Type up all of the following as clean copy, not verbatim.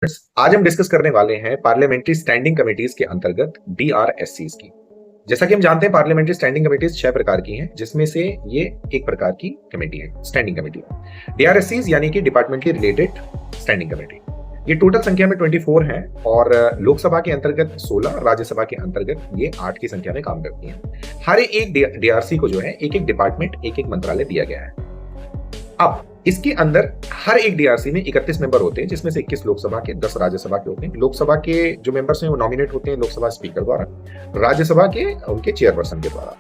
आज हम डिस्कस करने वाले हैं पार्लियामेंट्री स्टैंडिंग कमेटीज के अंतर्गत डीआरएससीज की। जैसा कि हम जानते हैं पार्लियामेंट्री स्टैंडिंग कमेटीज 6 प्रकार की हैं, जिसमें से ये एक प्रकार की कमेटी है, स्टैंडिंग कमेटी। डीआरएससीज यानी कि डिपार्टमेंटली रिलेटेड स्टैंडिंग कमेटी। ये टोटल संख्या में 24 हैं और लोकसभा के अंतर्गत 16, राज्यसभा के अंतर्गत ये 8 की संख्या में काम करती हैं। हर एक डीआरसी को जो है एक एक डिपार्टमेंट, एक एक मंत्रालय दिया गया है। अब इसके अंदर हर एक डीआरसी में 31 मेंबर होते हैं, जिसमें से 21 लोकसभा के, 10 राज्यसभा के होते हैं। लोकसभा के जो मेंबर्स हैं वो नॉमिनेट होते हैं लोकसभा स्पीकर द्वारा, राज्यसभा के उनके चेयरपर्सन के द्वारा।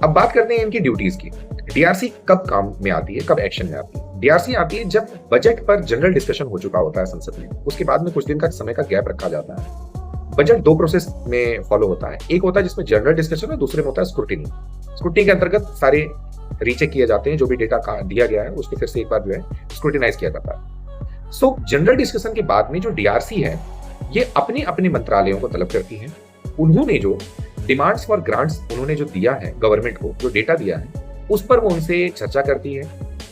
अब बात करते हैं इनकी ड्यूटीज की। डीआरसी कब काम में आती है, कब एक्शन में आती है? डीआरसी आती है जब बजट पर जनरल डिस्कशन हो चुका होता है संसद में, उसके बाद में कुछ दिन का समय का गैप रखा जाता है। बजट 2 प्रोसेस में फॉलो होता है। एक होता है जिसमें जनरल डिस्कशन है, दूसरे में होता है स्क्रूटिनी। स्क्रूटिनी के अंतर्गत सारे रीचेक किए जाते हैं, जो भी डेटा दिया गया है उसको फिर से एक बार जो है स्क्रूटिनाइज किया जाता है। सो जनरल डिस्कशन के बाद में जो डीआरसी है ये अपने अपने मंत्रालयों को तलब करती है। उन्होंने जो डिमांड्स फॉर ग्रांट्स उन्होंने जो दिया है गवर्नमेंट को, जो डेटा दिया है उस पर वो उनसे चर्चा करती है,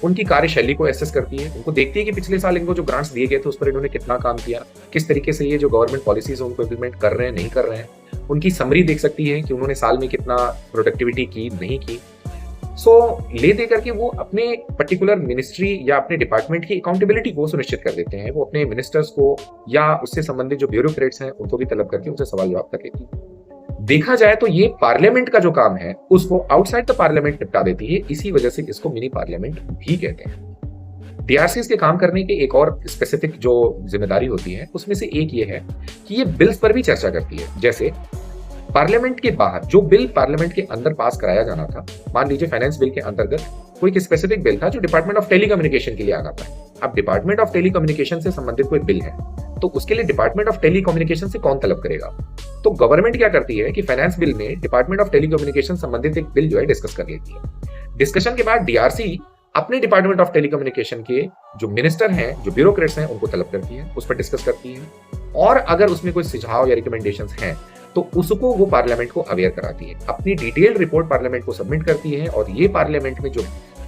उनकी कार्यशैली को एसेस करती है, उनको देखती है कि पिछले साल इनको जो ग्रांट्स दिए गए थे उस पर इन्होंने कितना काम किया, किस तरीके से ये जो गवर्नमेंट पॉलिसीज है उनको इम्प्लीमेंट कर रहे हैं, नहीं कर रहे हैं। उनकी समरी देख सकती है कि उन्होंने साल में कितना प्रोडक्टिविटी की, नहीं की। ले दे करके वो अपने पर्टिकुलर मिनिस्ट्री या अपने डिपार्टमेंट की अकाउंटेबिलिटी को सुनिश्चित कर देते हैं। वो अपने मिनिस्टर्स को या उससे संबंधित जो ब्यूरोक्रेट्स हैं उनको भी तलब करके उनसे सवाल जवाब कर लेती है। देखा जाए तो ये पार्लियामेंट का जो काम है उसको आउटसाइड द पार्लियामेंट निपटा देती है। इसी वजह से इसको मिनी पार्लियामेंट भी कहते हैं। डीआरसीज के काम करने के एक और स्पेसिफिक जो जिम्मेदारी होती है उसमें से एक ये है कि ये बिल्स पर भी चर्चा करती है। जैसे पार्लियामेंट के बाहर जो बिल पार्लियामेंट के अंदर पास कराया जाना था, मान लीजिए फाइनेंस बिल के अंतर्गत कोई एक स्पेसिफिक बिल था जो डिपार्टमेंट ऑफ टेलीकम्युनिकेशन के लिए आना था। अब डिपार्टमेंट ऑफ टेलीकम्युनिकेशन से संबंधित कोई बिल है तो उसके लिए डिपार्टमेंट ऑफ टेलीकम्युनिकेशन से कौन तलब करेगा? तो गवर्नमेंट क्या करती है कि फाइनेंस बिल में डिपार्टमेंट ऑफ टेलीकम्युनिकेशन संबंधित एक बिल जो है डिस्कस कर लेती है। डिस्कशन के बाद डीआरसी अपने डिपार्टमेंट ऑफ टेलीकम्युनिकेशन के जो मिनिस्टर हैं, जो ब्यूरोक्रेट्स हैं, उनको तलब करती है, उस पर डिस्कस करती है और अगर उसमें कोई सुझाव या रिकमेंडेशंस हैं तो उसको वो पार्लियामेंट को अवेयर कराती है, अपनी डिटेल्ड रिपोर्ट पार्लियामेंट को सबमिट करती है और ये पार्लियामेंट में जो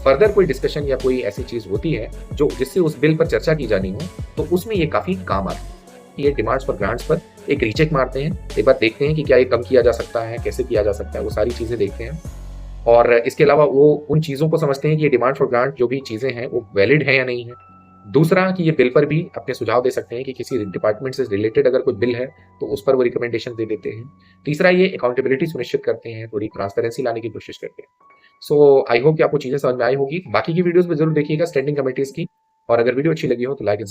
फर्दर कोई डिस्कशन या कोई ऐसी चीज होती है जो जिससे उस बिल पर चर्चा की जानी हो तो उसमें ये काफी काम आती है। ये डिमांड्स पर ग्रांट्स पर एक रीचेक मारते हैं, एक बार देखते हैं कि क्या ये कम किया जा सकता है, कैसे किया जा सकता है, वो सारी चीजें देखते हैं। और इसके अलावा वो उन चीजों को समझते हैं कि ये डिमांड फॉर ग्रांट जो भी चीजें हैं वो वैलिड है या नहीं है। दूसरा कि ये बिल पर भी अपने सुझाव दे सकते हैं कि किसी डिपार्टमेंट से रिलेटेड अगर कोई बिल है तो उस पर वो रिकमेंडेशन दे देते हैं। तीसरा ये अकाउंटेबिलिटी सुनिश्चित करते हैं, थोड़ी ट्रांसपेरेंसी लाने की कोशिश करते हैं। आई होप कि आपको चीजें समझ में आई होगी। बाकी की वीडियोस में जरूर देखिएगा स्टैंडिंग कमेटीज की, और अगर वीडियो अच्छी लगी हो तो लाइक एंड